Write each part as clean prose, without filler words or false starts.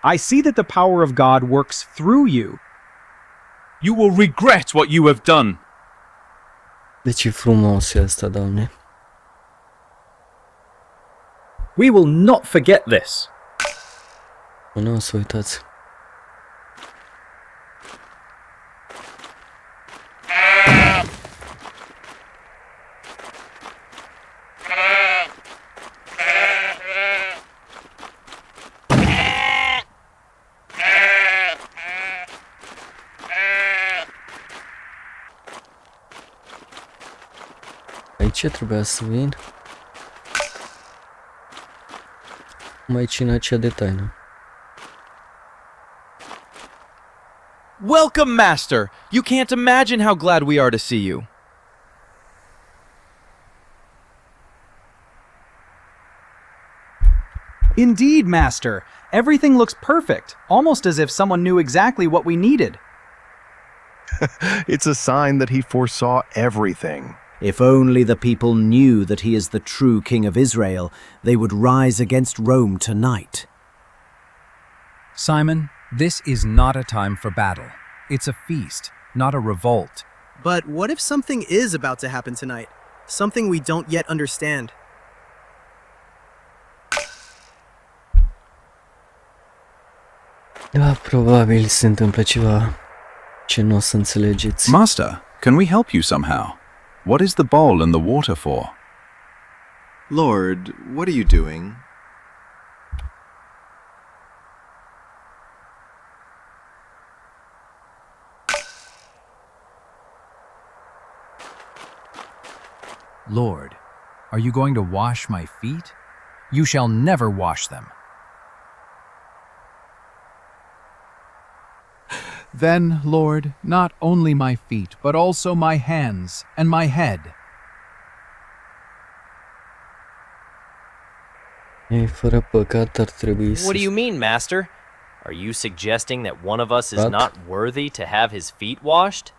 I see that the power of God works through you. You will regret what you have done. De ce frumos e asta, Doamne. We will not forget this. Nu o să uitați. Aici trebuia să vin. Mai cina aceea de taină. Welcome, Master! You can't imagine how glad we are to see you. Indeed, Master. Everything looks perfect, almost as if someone knew exactly what we needed. It's a sign that he foresaw everything. If only the people knew that he is the true King of Israel, they would rise against Rome tonight. Simon, this is not a time for battle. It's a feast, not a revolt. But what if something is about to happen tonight? Something we don't yet understand. Da, probabil se întâmplă ceva ce nu o să înțelegeți. Master, can we help you somehow? What is the bowl and the water for? Lord, what are you doing? Lord, are you going to wash my feet? You shall never wash them. Then, Lord, not only my feet, but also my hands and my head. Ei, fără păcat ar trebui să... What do you mean, Master? Are you suggesting that one of us is What? not worthy to have his feet washed?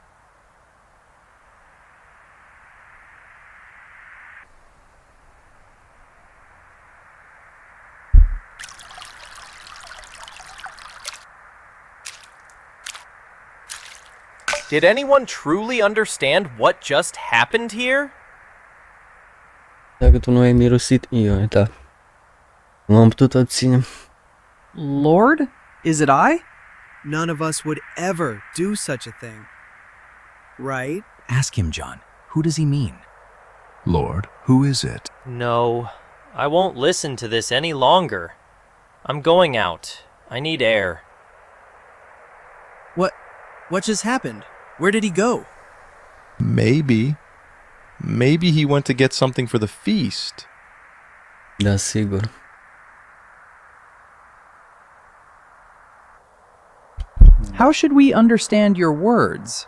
Did anyone truly understand what just happened here? Dacă tu nu ai mirosit, eu, da. Nu am putut abține. Lord? Is it I? None of us would ever do such a thing. Right? Ask him, John. Who does he mean? Lord, who is it? No, I won't listen to this any longer. I'm going out. I need air. What just happened? Where did he go? Maybe he went to get something for the feast. Da, sigur. How should we understand your words?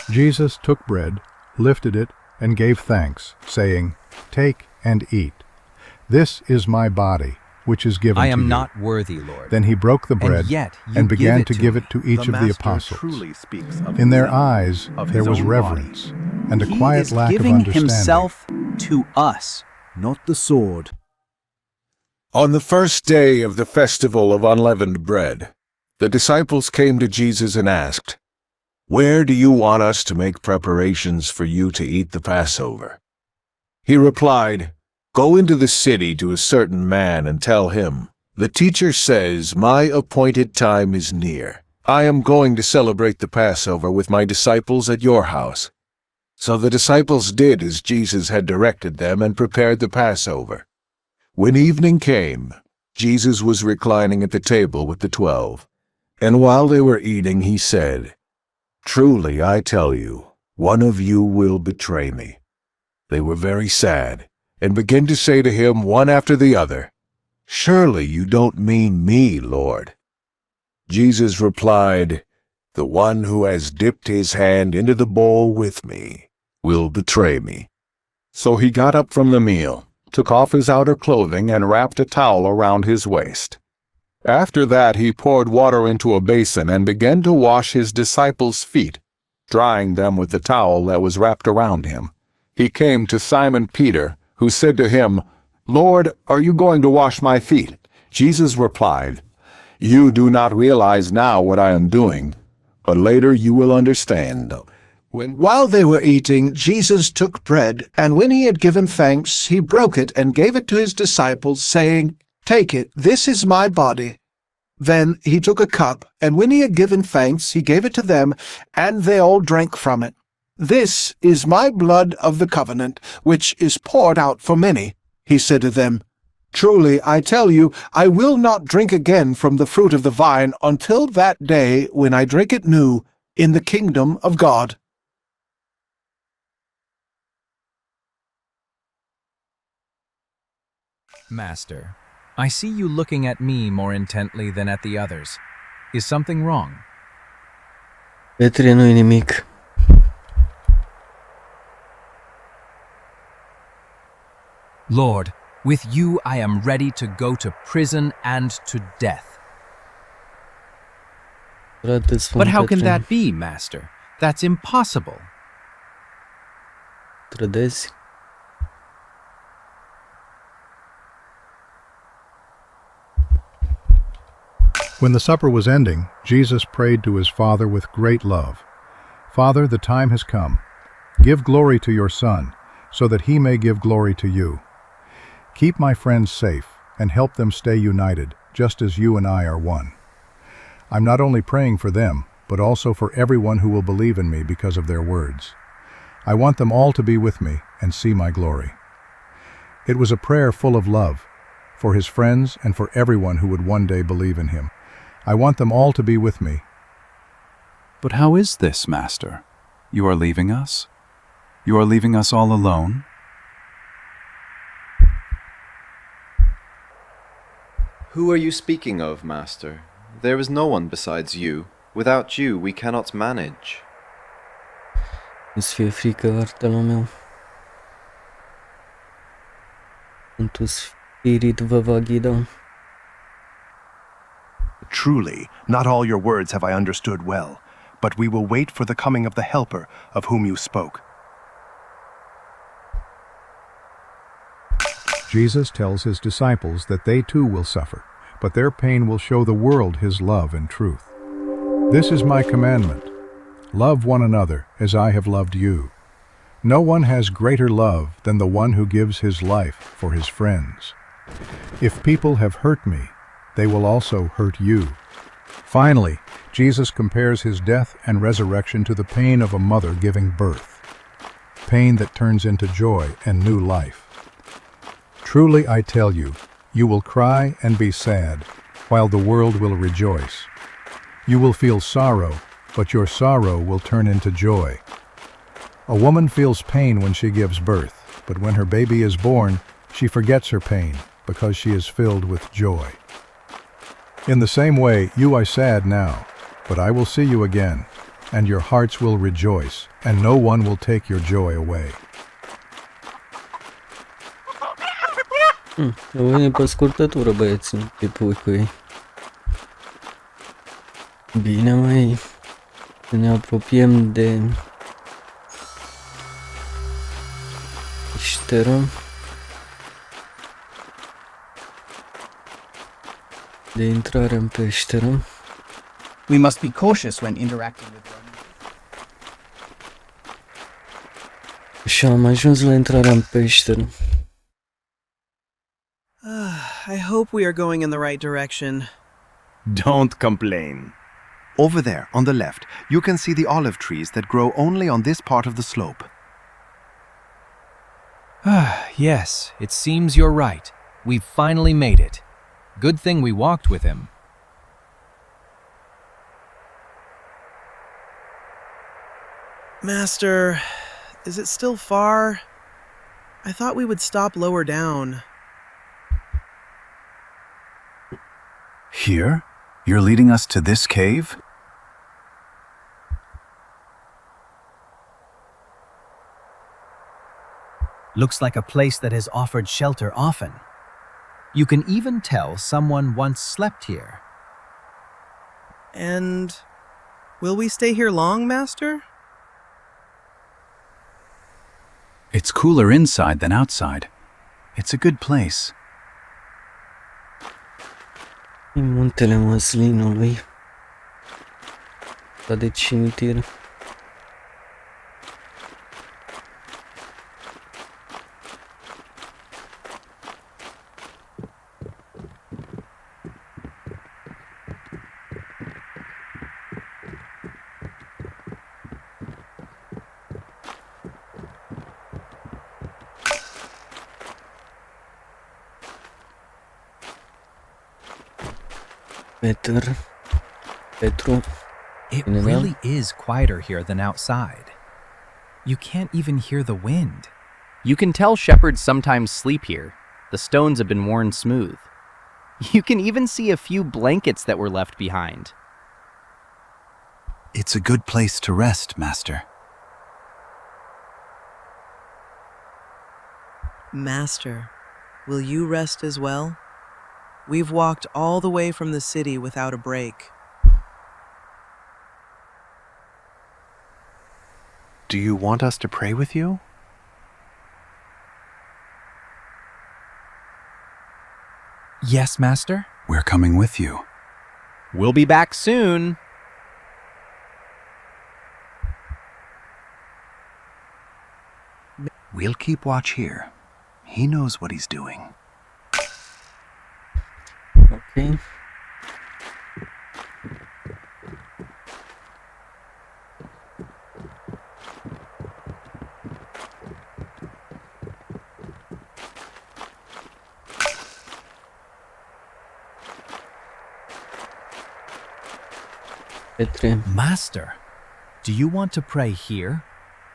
Jesus took bread, lifted it, and gave thanks, saying, "Take and eat. This is my body, which is given to you." I am not worthy, Lord. Then he broke the bread And yet you and began give it to to give me. it to each The of the Master apostles. truly speaks of In their the eyes of there his was own reverence and a He quiet is lack of giving understanding. himself to us, not the sword. On the first day of the festival of unleavened bread, the disciples came to Jesus and asked, "Where do you want us to make preparations for you to eat the Passover?" He replied, "Go into the city to a certain man and tell him, 'The teacher says, my appointed time is near. I am going to celebrate the Passover with my disciples at your house.'" So the disciples did as Jesus had directed them and prepared the Passover. When evening came, Jesus was reclining at the table with the 12, and while they were eating, he said, "Truly I tell you, one of you will betray me." They were very sad, and began to say to him one after the other, "Surely you don't mean me, Lord." Jesus replied, "The one who has dipped his hand into the bowl with me will betray me." So he got up from the meal, took off his outer clothing, and wrapped a towel around his waist. After that he poured water into a basin and began to wash his disciples' feet, drying them with the towel that was wrapped around him. He came to Simon Peter, who said to him, "Lord, are you going to wash my feet?" Jesus replied, "You do not realize now what I am doing, but later you will understand." While they were eating, Jesus took bread, and when he had given thanks, he broke it and gave it to his disciples, saying, "Take it, this is my body." Then he took a cup, and when he had given thanks, he gave it to them, and they all drank from it. "This is my blood of the covenant, which is poured out for many," he said to them. "Truly, I tell you, I will not drink again from the fruit of the vine until that day when I drink it new in the kingdom of God." Master, I see you looking at me more intently than at the others. Is something wrong? Petre, nu-i nimic. Lord, with you I am ready to go to prison and to death. But how can that be, Master? That's impossible. Trădezi? When the supper was ending, Jesus prayed to his Father with great love. "Father, the time has come. Give glory to your Son, so that he may give glory to you. Keep my friends safe and help them stay united, just as you and I are one. I'm not only praying for them, but also for everyone who will believe in me because of their words. I want them all to be with me and see my glory." It was a prayer full of love, for his friends and for everyone who would one day believe in him. I want them all to be with me. But how is this, Master? You are leaving us? You are leaving us all alone? Who are you speaking of, Master? There is no one besides you. Without you, we cannot manage. Îți fie frică, artelul meu. Sfântul Spirit vă va ghida. Truly, not all your words have I understood well, but we will wait for the coming of the Helper of whom you spoke. Jesus tells his disciples that they too will suffer, but their pain will show the world his love and truth. "This is my commandment. Love one another as I have loved you. No one has greater love than the one who gives his life for his friends. If people have hurt me, they will also hurt you." Finally, Jesus compares his death and resurrection to the pain of a mother giving birth, pain that turns into joy and new life. "Truly I tell you, you will cry and be sad, while the world will rejoice. You will feel sorrow, but your sorrow will turn into joy. A woman feels pain when she gives birth, but when her baby is born, she forgets her pain because she is filled with joy. In the same way, you are sad now, but I will see you again, and your hearts will rejoice, and no one will take your joy away." O vine pe scurtătură, băieți, nu te pui cu ei. Bine, măi, să ne apropiem de peșteră. De intrare în peșteră. We must be cautious when interacting with them. Și am ajuns la intrarea în peșteră. I hope we are going in the right direction. Don't complain. Over there, on the left, you can see the olive trees that grow only on this part of the slope. Yes, it seems you're right. We've finally made it. Good thing we walked with him. Master, is it still far? I thought we would stop lower down. Here? You're leading us to this cave? Looks like a place that has offered shelter often. You can even tell someone once slept here. And will we stay here long, Master? It's cooler inside than outside. It's a good place. E muntele măslinului. Ca de cimitir. Petru. It really is quieter here than outside. You can't even hear the wind. You can tell shepherds sometimes sleep here. The stones have been worn smooth. You can even see a few blankets that were left behind. It's a good place to rest, Master. Master, will you rest as well? We've walked all the way from the city without a break. Do you want us to pray with you? Yes, Master. We're coming with you. We'll be back soon. We'll keep watch here. He knows what he's doing. Okay. Master, do you want to pray here,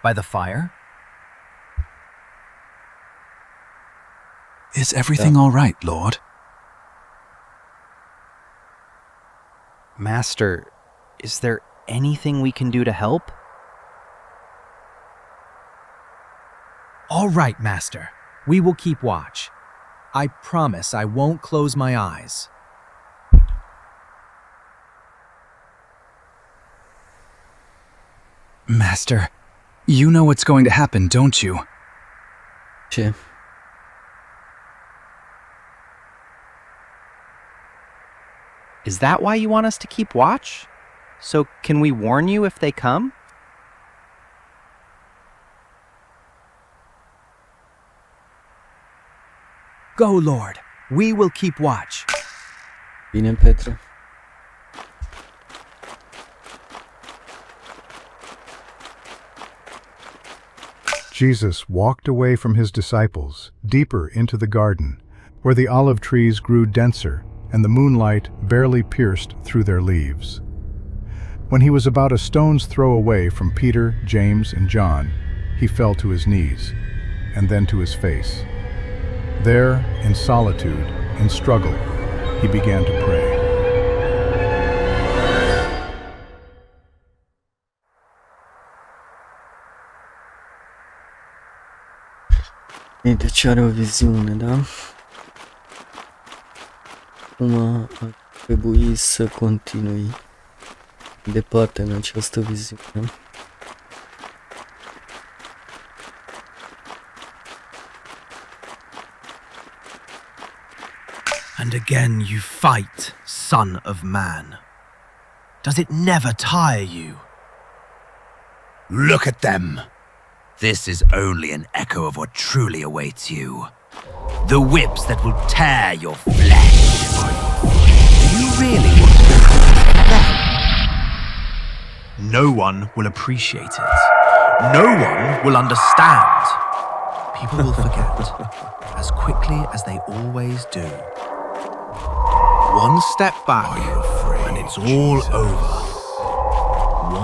by the fire? Is everything all right, Lord? Master, is there anything we can do to help? All right, Master. We will keep watch. I promise I won't close my eyes. Master, you know what's going to happen, don't you? Ce? Is that why you want us to keep watch? So can we warn you if they come? Go, Lord. We will keep watch. Bine, Petru. Jesus walked away from his disciples, deeper into the garden, where the olive trees grew denser and the moonlight barely pierced through their leaves. When he was about a stone's throw away from Peter, James, and John, he fell to his knees, and then to his face. There, in solitude, in struggle, he began to pray. Deci are o viziune, da? Acum ar trebui să continui departe în această viziune. And again you fight, Son of Man. Does it never tire you? Look at them! This is only an echo of what truly awaits you. The whips that will tear your flesh. Do you really want to go through them? No one will appreciate it. No one will understand. People will forget as quickly as they always do. One step back and it's all over.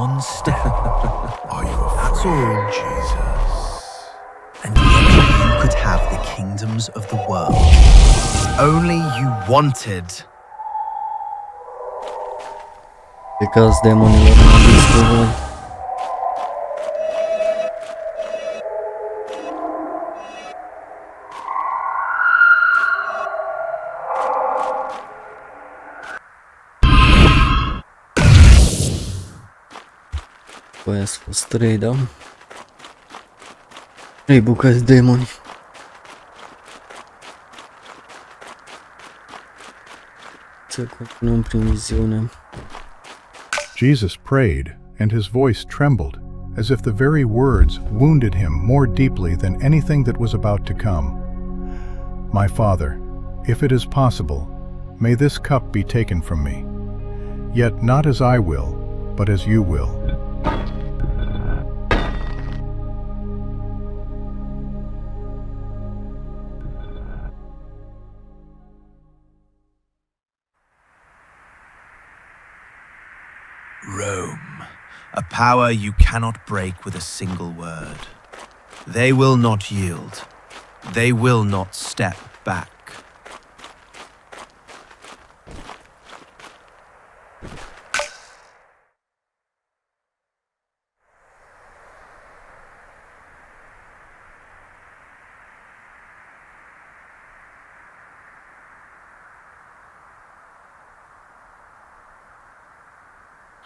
One step. Are you afraid? That's all, Jesus. And yet you could have the kingdoms of the world if only you wanted. Because demonilor n-a zis cu voi. Păi ați fost 3, da? 3 bucăți demoni. să continuăm prin viziune. Jesus prayed, and his voice trembled, as if the very words wounded him more deeply than anything that was about to come. My Father, if it is possible, may this cup be taken from me. Yet not as I will, but as you will. Rome, a power you cannot break with a single word. They will not yield. They will not step back.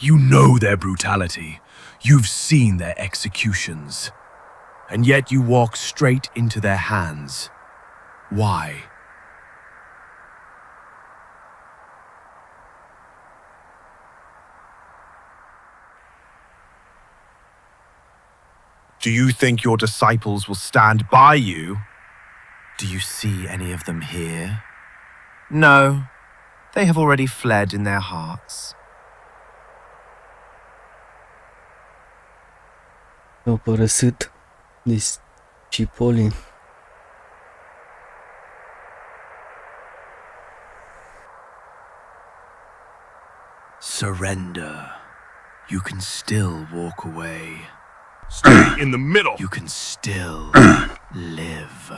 You know their brutality. You've seen their executions. And yet you walk straight into their hands. Why? Do you think your disciples will stand by you? Do you see any of them here? No, they have already fled in their hearts. Au părăsit discipolii. Surrender. You can still walk away. Stay in the middle. You can still live.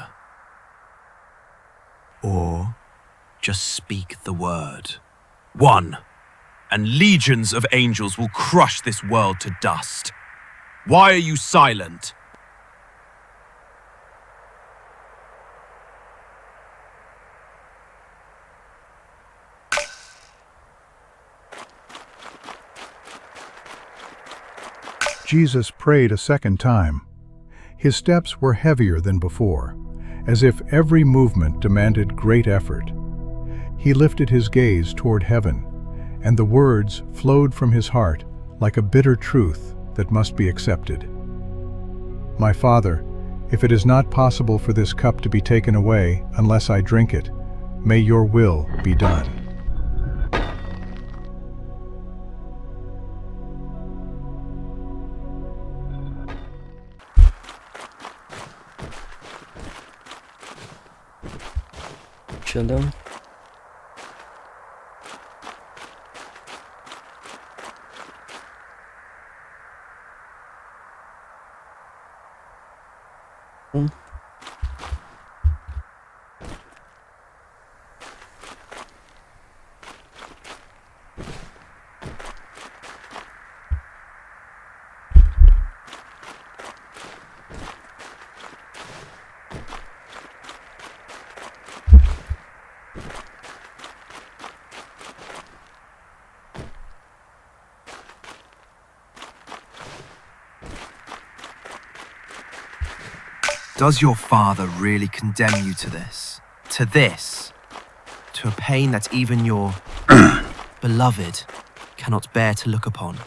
Or just speak the word. One, and legions of angels will crush this world to dust. Why are you silent? Jesus prayed a second time. His steps were heavier than before, as if every movement demanded great effort. He lifted his gaze toward heaven, and the words flowed from his heart like a bitter truth that must be accepted. My Father, if it is not possible for this cup to be taken away unless I drink it, may your will be done. Cele. Does your Father really condemn you to this? To this? To a pain that even your beloved cannot bear to look upon?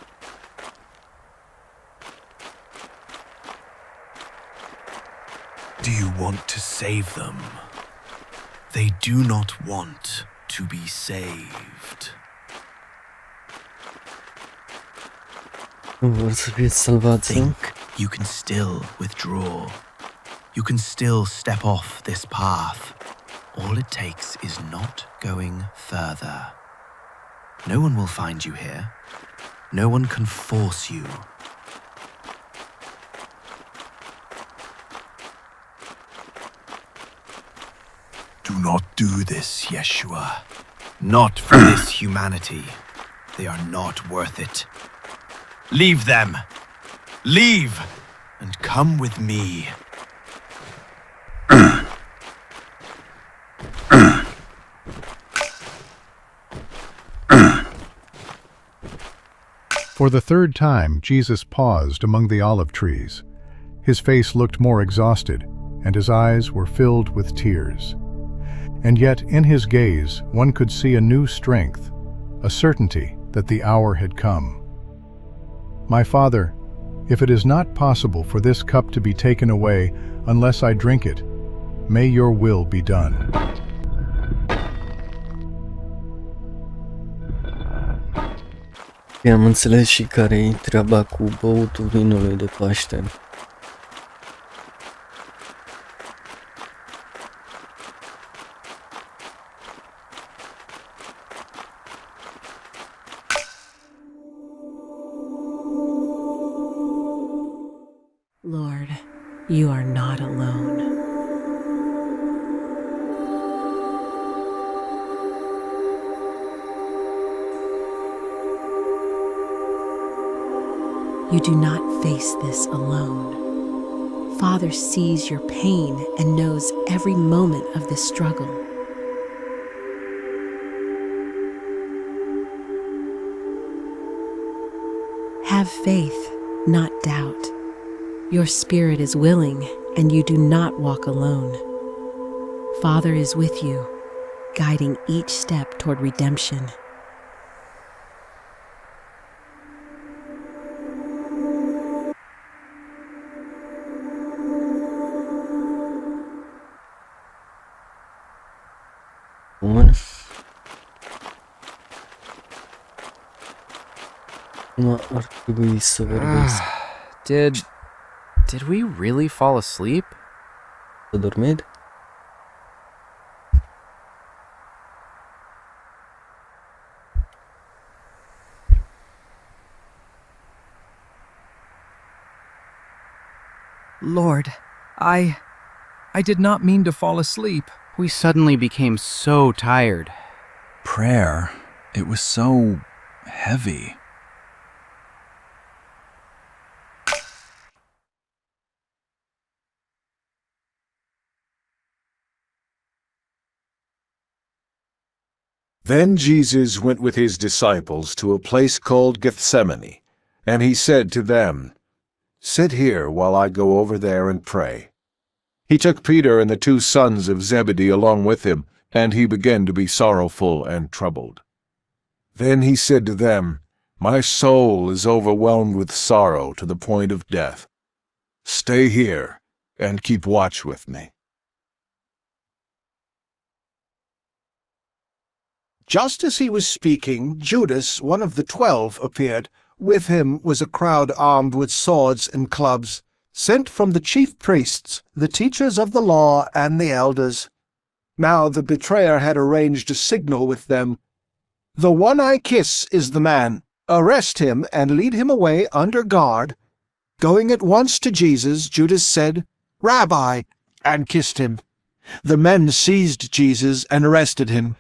Do you want to save them? They do not want to be saved. Nu vor să fie salvați. Think you can still withdraw. You can still step off this path. All it takes is not going further. No one will find you here. No one can force you. Do not do this, Yeshua. Not for this humanity. They are not worth it. Leave them. Leave and come with me. For the third time, Jesus paused among the olive trees. His face looked more exhausted, and his eyes were filled with tears. And yet, in his gaze, one could see a new strength, a certainty that the hour had come. My Father, if it is not possible for this cup to be taken away unless I drink it, may your will be done. Am înțeles și care-i treaba cu băutul vinului de Paște. Lord, you are not alone. You do not face this alone. Father sees your pain and knows every moment of this struggle. Have faith, not doubt. Your spirit is willing, and you do not walk alone. Father is with you, guiding each step toward redemption. Bun. Acum ar trebui să vorbesc. Did we really fall asleep? Să dormit? Lord, I did not mean to fall asleep. We suddenly became so tired. Prayer, it was so heavy. Then Jesus went with his disciples to a place called Gethsemane, and he said to them, "Sit here while I go over there and pray." He took Peter and the 2 sons of Zebedee along with him, and he began to be sorrowful and troubled. Then he said to them, "My soul is overwhelmed with sorrow to the point of death. Stay here and keep watch with me." Just as he was speaking, Judas, one of the 12, appeared. With him was a crowd armed with swords and clubs, sent from the chief priests, the teachers of the law, and the elders. Now the betrayer had arranged a signal with them. "The one I kiss is the man. Arrest him and lead him away under guard." Going at once to Jesus, Judas said, "Rabbi," and kissed him. The men seized Jesus and arrested him.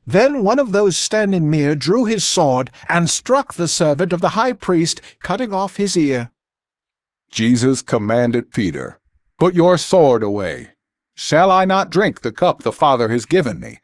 Then one of those standing near drew his sword and struck the servant of the high priest, cutting off his ear. Jesus commanded Peter, "Put your sword away. Shall I not drink the cup the Father has given me?"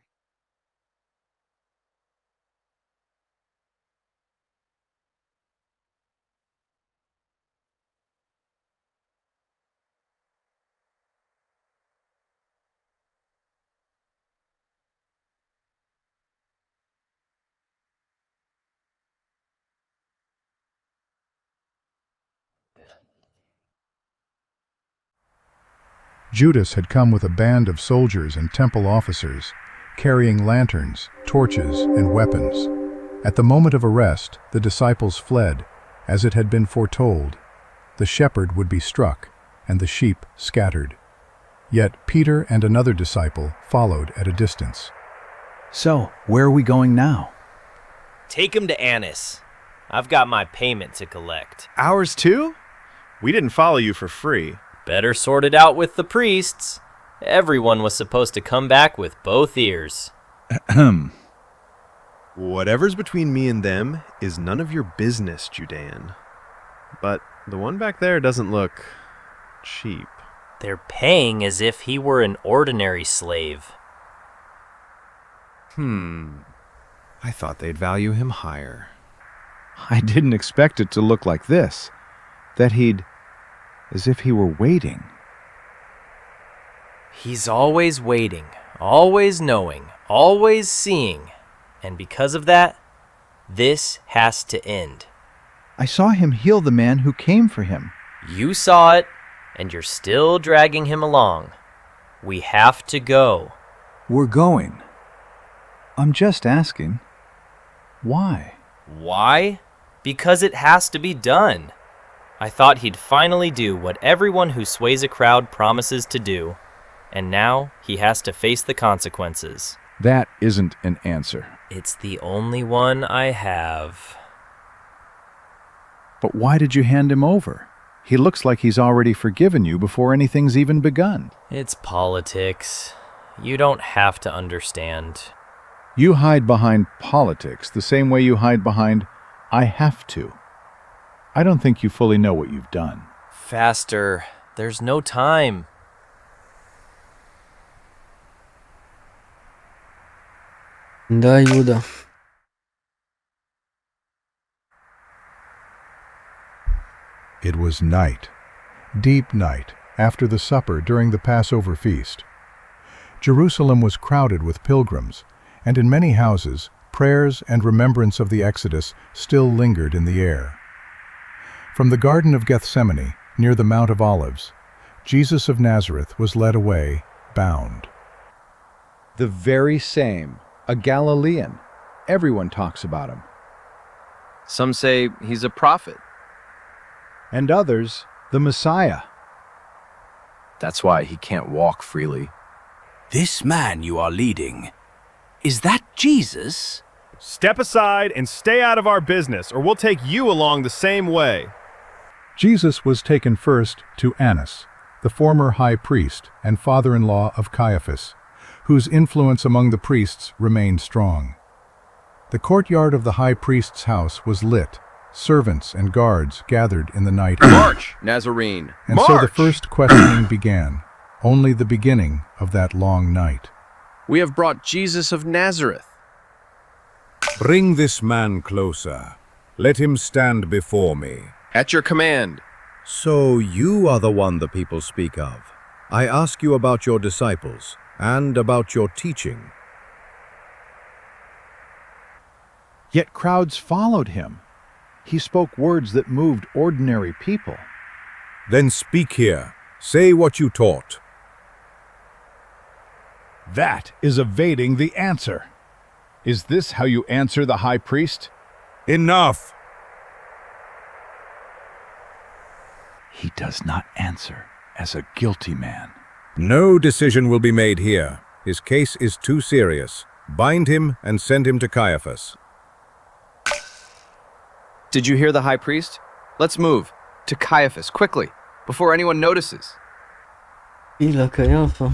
Judas had come with a band of soldiers and temple officers, carrying lanterns, torches, and weapons. At the moment of arrest, the disciples fled, as it had been foretold. The shepherd would be struck, and the sheep scattered. Yet Peter and another disciple followed at a distance. So, where are we going now? Take him to Annas. I've got my payment to collect. Ours too? We didn't follow you for free. Better sort it out with the priests. Everyone was supposed to come back with both ears. Whatever's between me and them is none of your business, Judean. But the one back there doesn't look cheap. They're paying as if he were an ordinary slave. I thought they'd value him higher. I didn't expect it to look like this. That he'd... as if he were waiting. He's always waiting, Always knowing, always seeing. And because of that, this has to end. I saw him heal the man who came for him. You saw it, and you're still dragging him along. We have to go. We're going. I'm just asking, why? Why? Because it has to be done. I thought he'd finally do what everyone who sways a crowd promises to do, and now he has to face the consequences. That isn't an answer. It's the only one I have. But why did you hand him over? He looks like he's already forgiven you before anything's even begun. It's politics. You don't have to understand. You hide behind politics the same way you hide behind, I have to. I don't think you fully know what you've done. Faster. There's no time. Da, Iuda. It was night, deep night, after the supper during the Passover feast. Jerusalem was crowded with pilgrims, and in many houses, prayers and remembrance of the Exodus still lingered in the air. From the Garden of Gethsemane, near the Mount of Olives, Jesus of Nazareth was led away, bound. The very same, a Galilean. Everyone talks about him. Some say he's a prophet. And others, the Messiah. That's why he can't walk freely. This man you are leading, is that Jesus? Step aside and stay out of our business, or we'll take you along the same way. Jesus was taken first to Annas, the former high priest and father-in-law of Caiaphas, whose influence among the priests remained strong. The courtyard of the high priest's house was lit. Servants and guards gathered in the night. March, Nazarene! And March! so the first questioning began, only the beginning of that long night. We have brought Jesus of Nazareth. Bring this man closer. Let him stand before me. At your command. So you are the one the people speak of. I ask you about your disciples and about your teaching. Yet crowds followed him. He spoke words that moved ordinary people. Then speak here. Say what you taught. That is evading the answer. Is this how you answer the high priest? Enough! He does not answer as a guilty man. No decision will be made here. His case is too serious. Bind him and send him to Caiaphas. Did you hear the high priest? Let's move. To Caiaphas, quickly, before anyone notices. La Caiafa.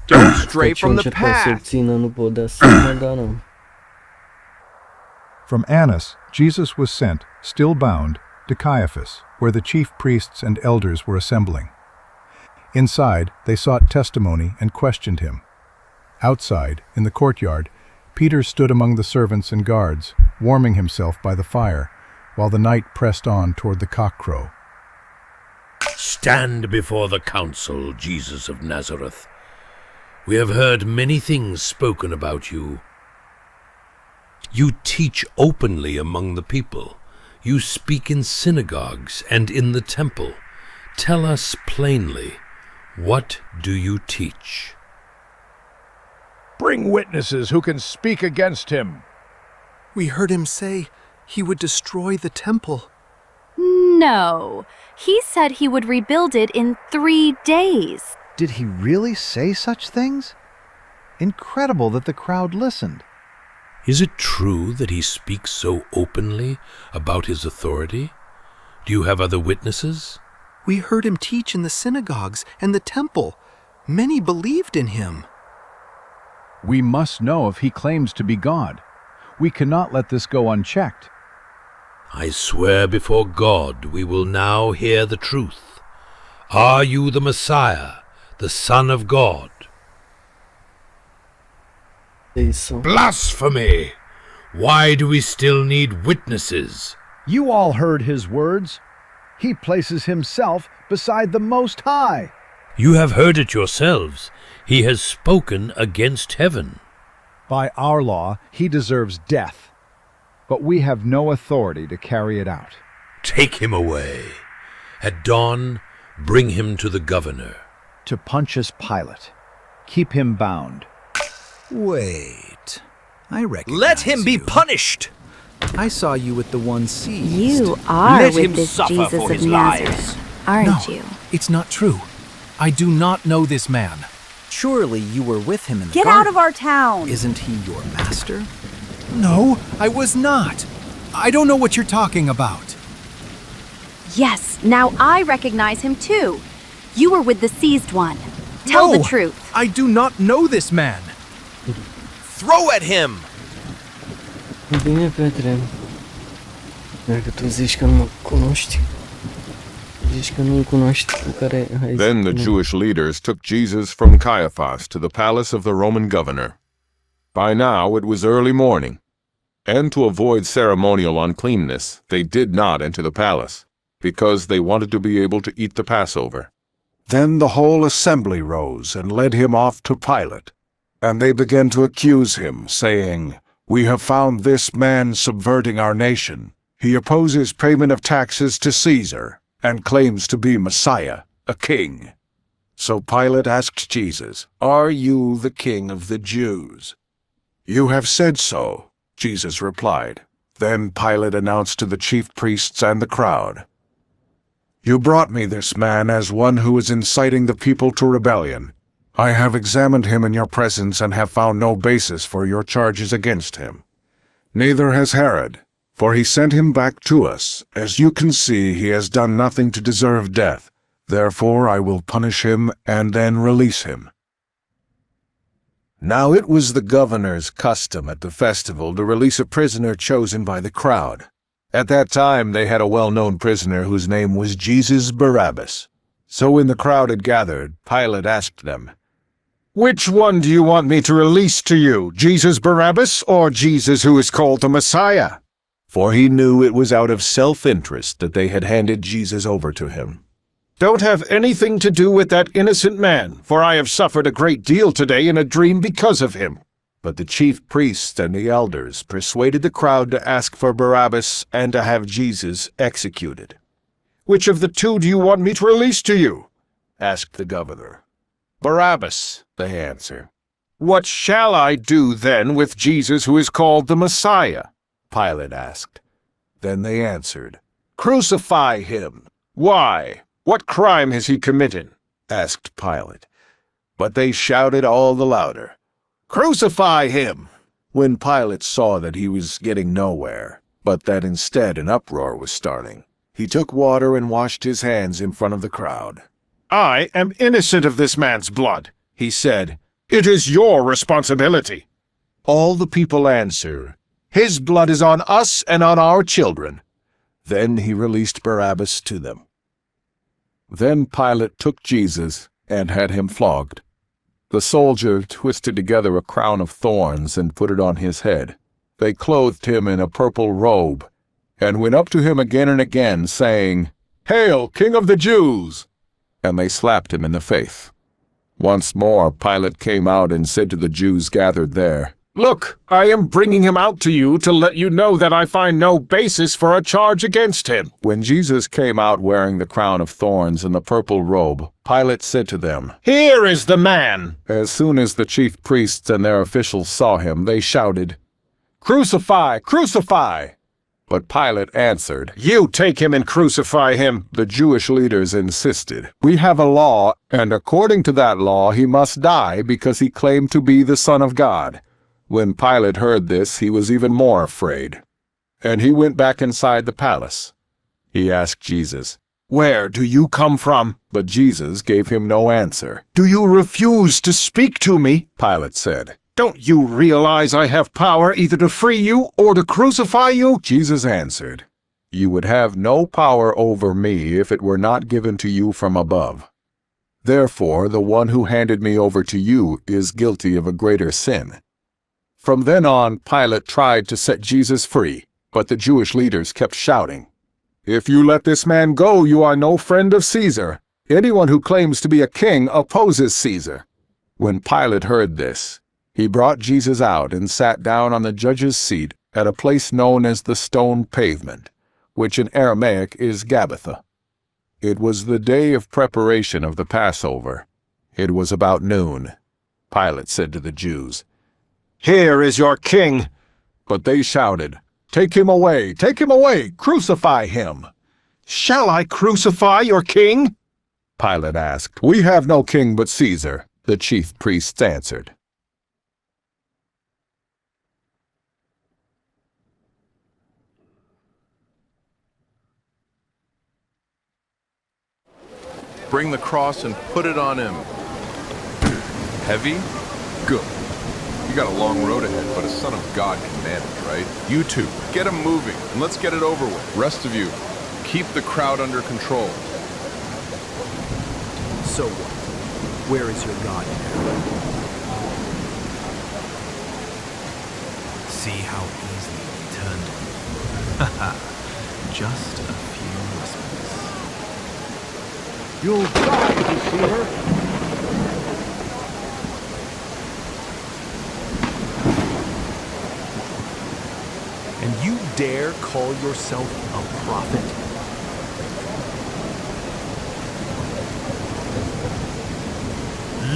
Don't stray from the path! From Annas, Jesus was sent, still bound, to Caiaphas, where the chief priests and elders were assembling. Inside, they sought testimony and questioned him. Outside, in the courtyard, Peter stood among the servants and guards, warming himself by the fire, while the night pressed on toward the cockcrow. Stand before the council, Jesus of Nazareth. We have heard many things spoken about you. You teach openly among the people. You speak in synagogues and in the temple. Tell us plainly, what do you teach? Bring witnesses who can speak against him. We heard him say he would destroy the temple. No, he said he would rebuild it in 3 days. Did he really say such things? Incredible that the crowd listened. Is it true that he speaks so openly about his authority? Do you have other witnesses? We heard him teach in the synagogues and the temple. Many believed in him. We must know if he claims to be God. We cannot let this go unchecked. I swear before God we will now hear the truth. Are you the Messiah, the Son of God? Blasphemy! Why do we still need witnesses? You all heard his words. He places himself beside the Most High. You have heard it yourselves. He has spoken against heaven. By our law, he deserves death, but we have no authority to carry it out. Take him away. At dawn, bring him to the governor. To Pontius Pilate. Keep him bound. Wait. I recognize Let him be you. punished! I saw you with the one seized. You are Let with him this suffer Jesus for of his Nazareth, lies. aren't No, you? it's not true. I do not know this man. Surely you were with him in the Get garden. out of our town! Isn't he your master? No, I was not. I don't know what you're talking about. Yes, now I recognize him too. You were with the seized one. Tell No, the truth. I do not know this man. Throw at him! Bine, Petre. Dacă tu zici că nu cunoști, zici că nu-l cunoști pe care ai Then the zis, Jewish leaders took Jesus from Caiaphas to the palace of the Roman governor. By now it was early morning, and to avoid ceremonial uncleanness, they did not enter the palace, because they wanted to be able to eat the Passover. Then the whole assembly rose and led him off to Pilate. And they began to accuse him, saying, "We have found this man subverting our nation. He opposes payment of taxes to Caesar, and claims to be Messiah, a king." So Pilate asked Jesus, "Are you the king of the Jews?" "You have said so," Jesus replied. Then Pilate announced to the chief priests and the crowd, "You brought me this man as one who is inciting the people to rebellion. I have examined him in your presence and have found no basis for your charges against him. Neither has Herod, for he sent him back to us. As you can see, he has done nothing to deserve death. Therefore I will punish him and then release him." Now it was the governor's custom at the festival to release a prisoner chosen by the crowd. At that time they had a well-known prisoner whose name was Jesus Barabbas. So when the crowd had gathered, Pilate asked them, "Which one do you want me to release to you, Jesus Barabbas or Jesus who is called the Messiah?" For he knew it was out of self-interest that they had handed Jesus over to him. "Don't have anything to do with that innocent man, for I have suffered a great deal today in a dream because of him." But the chief priests and the elders persuaded the crowd to ask for Barabbas and to have Jesus executed. "Which of the two do you want me to release to you?" asked the governor. "Barabbas," they answered. "What shall I do then with Jesus who is called the Messiah?" Pilate asked. Then they answered, "Crucify him." "Why? What crime has he committed?" asked Pilate. But they shouted all the louder, "Crucify him!" When Pilate saw that he was getting nowhere, but that instead an uproar was starting, he took water and washed his hands in front of the crowd. "I am innocent of this man's blood," he said. "It is your responsibility." All the people answered, "His blood is on us and on our children." Then he released Barabbas to them. Then Pilate took Jesus and had him flogged. The soldier twisted together a crown of thorns and put it on his head. They clothed him in a purple robe, and went up to him again and again, saying, "Hail, King of the Jews!" And they slapped him in the face. Once more Pilate came out and said to the Jews gathered there, "Look, I am bringing him out to you to let you know that I find no basis for a charge against him." When Jesus came out wearing the crown of thorns and the purple robe, Pilate said to them, "Here is the man!" As soon as the chief priests and their officials saw him, they shouted, "Crucify! Crucify!" But Pilate answered, "You take him and crucify him." The Jewish leaders insisted, "We have a law, and according to that law he must die because he claimed to be the Son of God." When Pilate heard this, he was even more afraid, and he went back inside the palace. He asked Jesus, "Where do you come from?" But Jesus gave him no answer. "Do you refuse to speak to me?" Pilate said. "Don't you realize I have power either to free you or to crucify you?" Jesus answered, "You would have no power over me if it were not given to you from above. Therefore, the one who handed me over to you is guilty of a greater sin." From then on, Pilate tried to set Jesus free, but the Jewish leaders kept shouting, "If you let this man go, you are no friend of Caesar. Anyone who claims to be a king opposes Caesar." When Pilate heard this, he brought Jesus out and sat down on the judge's seat at a place known as the Stone Pavement, which in Aramaic is Gabbatha. It was the day of preparation of the Passover. It was about noon. Pilate said to the Jews, "Here is your king!" But they shouted, "Take him away! Take him away! Crucify him!" "Shall I crucify your king?" Pilate asked. "We have no king but Caesar," the chief priests answered. Bring the cross and put it on him. Heavy? Good. You got a long road ahead, but a son of God can manage, right? You two, get him moving, and let's get it over with. Rest of you, keep the crowd under control. So what? Where is your God now? See how easily he turned on you. Haha, just a few whispers. You'll die, deceiver! And you dare call yourself a prophet?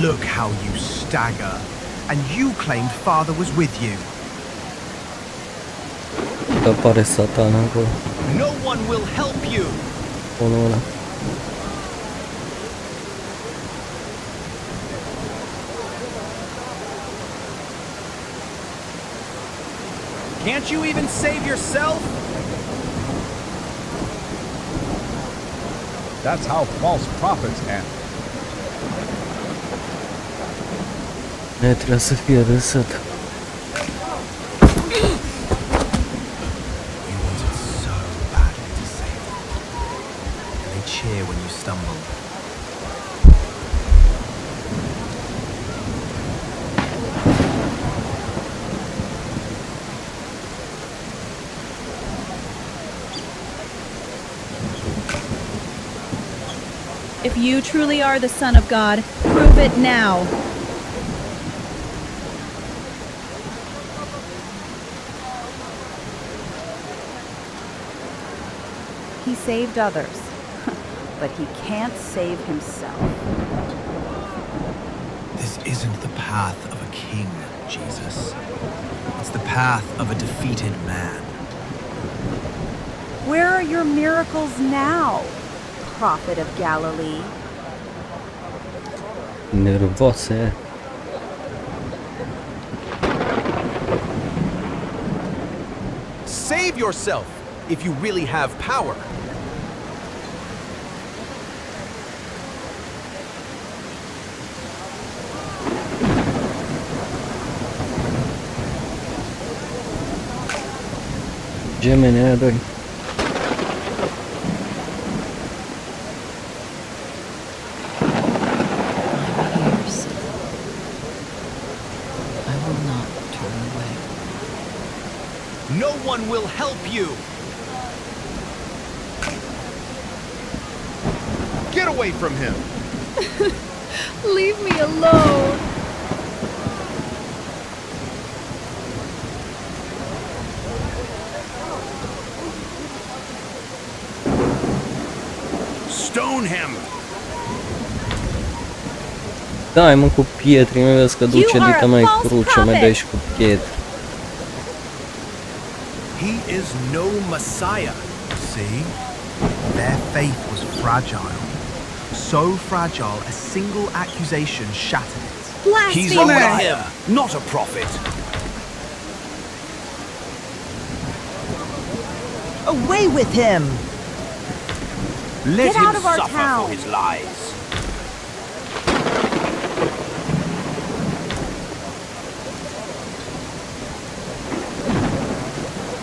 Look how you stagger. And you claimed Father was with you. Apare Satana acolo. No one will help you! Unul ăla. Can't you even save yourself? That's how false prophets end. Ne trebuie să fie râsat. You wanted so badly to save them. And they cheer when you stumble. If you truly are the Son of God, prove it now. He saved others, but he can't save himself. This isn't the path of a king, Jesus. It's the path of a defeated man. Where are your miracles now, prophet of Galilee? Nervoase. Save yourself if you really have power. Gemeni aia doi. No one will help you! Get away from him! Leave me alone. Stone him! Dai mă cu pietri, nu vezi că duce dita mai cruce, mai dai și cu pietri. He is no Messiah. See? Their faith was fragile. So fragile, a single accusation shattered it. He's a liar, not a prophet. Away with him! Let Get him out of our suffer town. for his lies.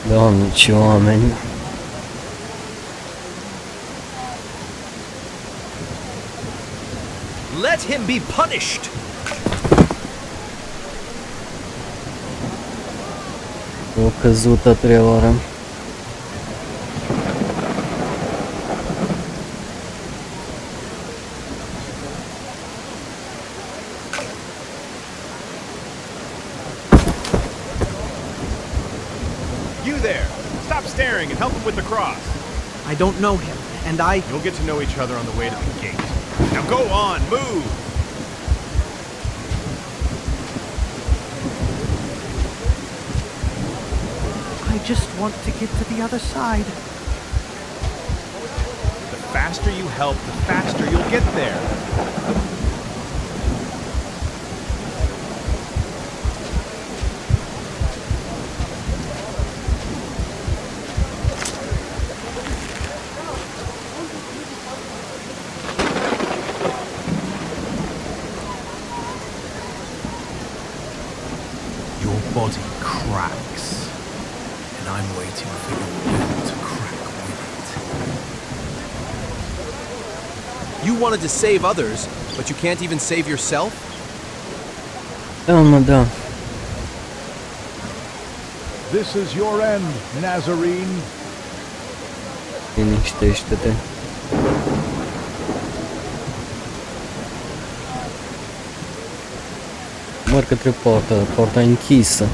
Doamne, ce oameni! Let him be punished! O căzut a treia oară. you there! Stop staring and help him with the cross. I don't know him, and You'll get to know each other on the way to the gate. Now go on, move! I just want to get to the other side. The faster you help, the faster you'll get there. Your body cracks, and I'm waiting for your will to crack with it. You wanted to save others, but you can't even save yourself? Da, mă, da. This is your end, Nazarene. Liniștește-te. Măr către poarta închisă.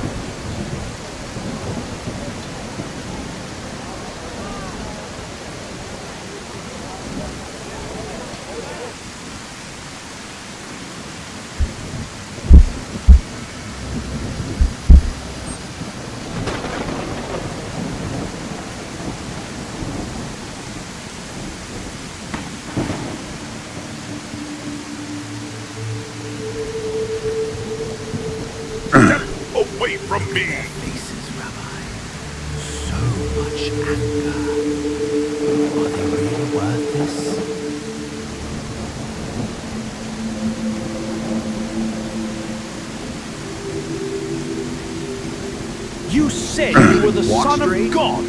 Away from me! Faces, Rabbi. So much anger. Are they really worth this? You said you were the Son of God.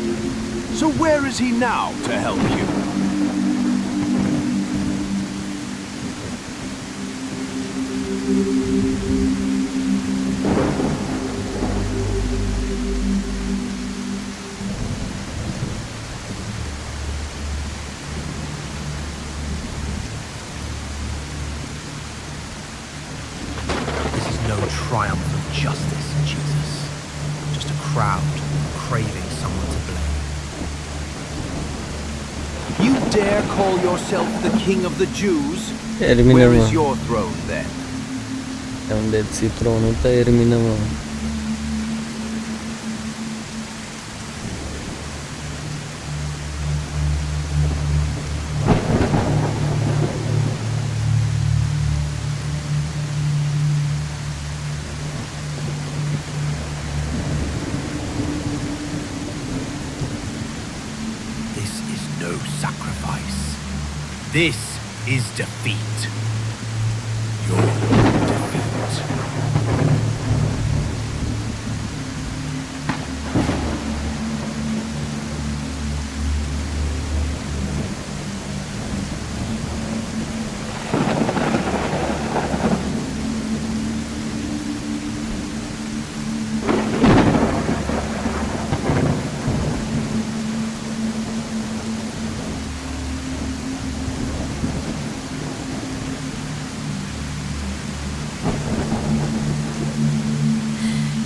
So where is he now to help you? This is no triumph of justice, Jesus. Just a crowd craving someone to blame. You dare call yourself the King of the Jews? Termină, Where mă. is your throne then? De unde ții tronul, termină, mă. This is no sacrifice. This is defeat. Your defeat.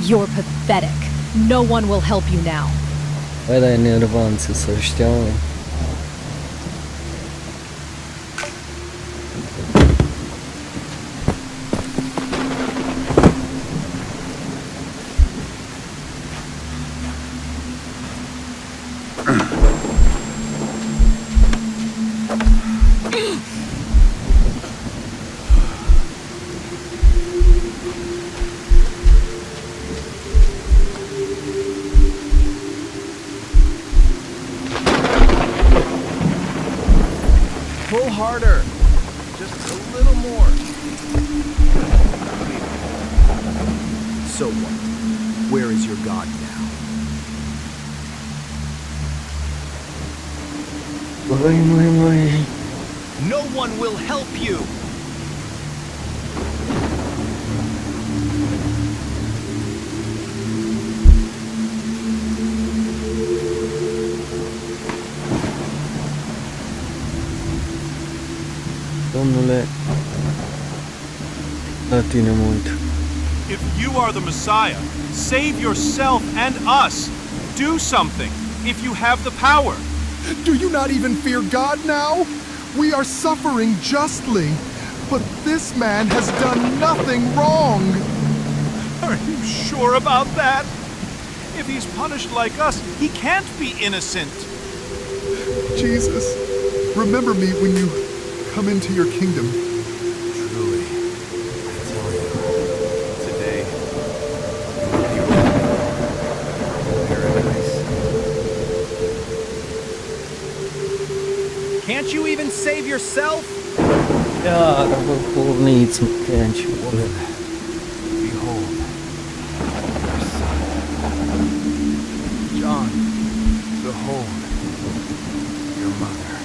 You're pathetic. No one will help you now. Băi, dar e enervanță să știa, mă. Pull harder. Just a little more. So what? Where is your God now? Măi. No one will help you. Domnule, la tine mult. If you are the Messiah, save yourself and us. do something, if you have the power. Do you not even fear God now? We are suffering justly, but this man has done nothing wrong. Are you sure about that? If he's punished like us, he can't be innocent. Jesus, remember me when you come into your kingdom. Truly, I tell you, today you will be with me in paradise. Can't you even save yourself? Da, vă porniți, mă, canci, Woman, behold, your son. John, behold, your mother.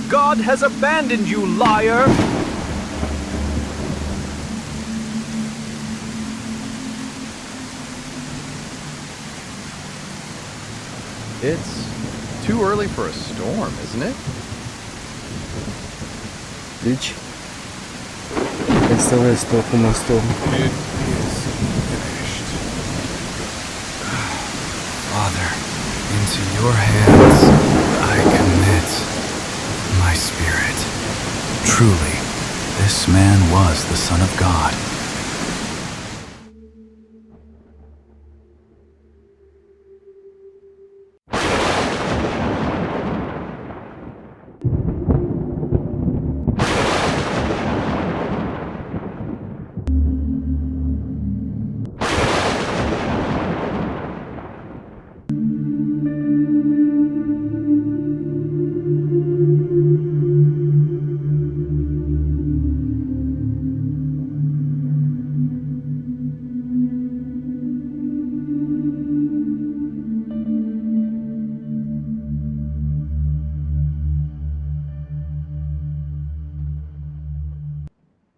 God has abandoned you, liar! It's too early for a storm, isn't it? Deci, asta este acum storm. It is finished. Father, into your hands I commit my spirit. Truly, this man was the Son of God.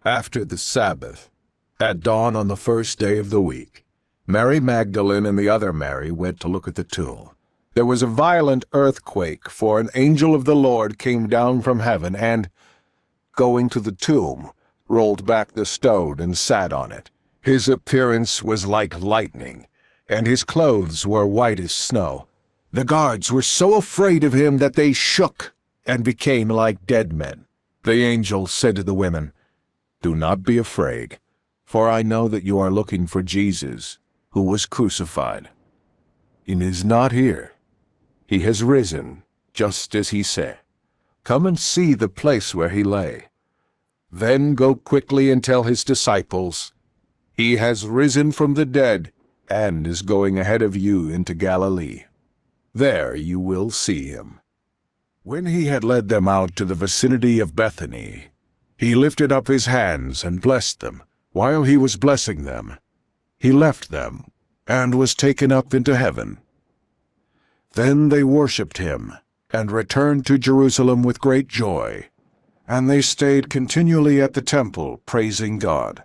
After the Sabbath, at dawn on the first day of the week, Mary Magdalene and the other Mary went to look at the tomb. There was a violent earthquake, for an angel of the Lord came down from heaven and, going to the tomb, rolled back the stone and sat on it. His appearance was like lightning, and his clothes were white as snow. The guards were so afraid of him that they shook and became like dead men. The angel said to the women, "Do not be afraid, for I know that you are looking for Jesus, who was crucified. He is not here. He has risen, just as he said. Come and see the place where he lay. Then go quickly and tell his disciples, he has risen from the dead and is going ahead of you into Galilee. There you will see him." When he had led them out to the vicinity of Bethany, he lifted up his hands and blessed them. While he was blessing them, he left them and was taken up into heaven. Then they worshipped him and returned to Jerusalem with great joy, and they stayed continually at the temple, praising God.